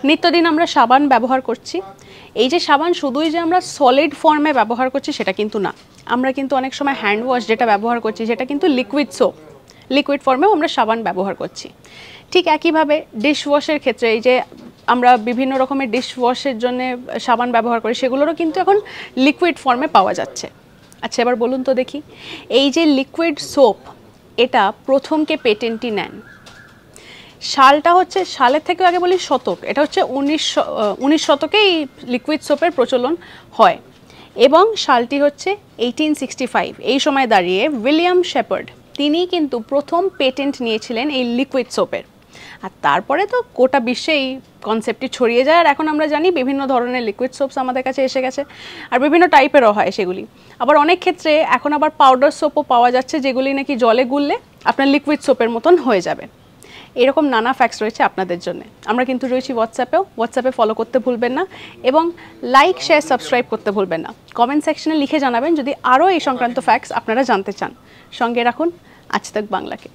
নিত্যদিন আমরা সাবান ব্যবহার করছি, এই যে সাবান শুধুই যে আমরা সলিড ফর্মে ব্যবহার করছি সেটা কিন্তু না, আমরা কিন্তু অনেক সময় হ্যান্ড ওয়াশ যেটা ব্যবহার করছি সেটা কিন্তু লিকুইড সোপ, লিকুইড ফর্মেও আমরা সাবান ব্যবহার করছি। ঠিক একইভাবে ডিশ ওয়াশের ক্ষেত্রে এই যে আমরা বিভিন্ন রকমের ডিশ ওয়াশের জন্য সাবান ব্যবহার করি সেগুলোরও কিন্তু এখন লিকুইড ফর্মে পাওয়া যাচ্ছে। আচ্ছা এবার বলুন তো দেখি, এই যে লিকুইড সোপ এটা প্রথমকে পেটেন্টই নেন, সালটা হচ্ছে, সালের থেকেও আগে বলি শতক, এটা হচ্ছে 19 শতকে এই লিকুইড সোপের প্রচলন হয় এবং সালটি হচ্ছে 1865। এই সময় দাঁড়িয়ে উইলিয়াম শেপার্ড তিনি কিন্তু প্রথম পেটেন্ট নিয়েছিলেন এই লিকুইড সোপের। আর তারপরে তো গোটা বিশ্বে এই কনসেপ্টটি ছড়িয়ে যায়, আর এখন আমরা জানি বিভিন্ন ধরনের লিকুইড সোপস আমাদের কাছে এসে গেছে, আর বিভিন্ন টাইপেরও হয় সেগুলি। আবার অনেক ক্ষেত্রে এখন আবার পাউডার সোপও পাওয়া যাচ্ছে যেগুলি নাকি জলে গুললে আপনার লিকুইড সোপের মতন হয়ে যাবে। এরকম নানা ফ্যাক্টস রয়েছে আপনাদের জন্য। আমরা কিন্তু রয়েছি হোয়াটসঅ্যাপে ফলো করতে ভুলবেন না এবং লাইক শেয়ার সাবস্ক্রাইব করতে ভুলবেন না। কমেন্ট সেকশনে লিখে জানাবেন যদি আরও এই সংক্রান্ত ফ্যাক্টস আপনারা জানতে চান। সঙ্গে রাখুন আজ তাক বাংলাকে।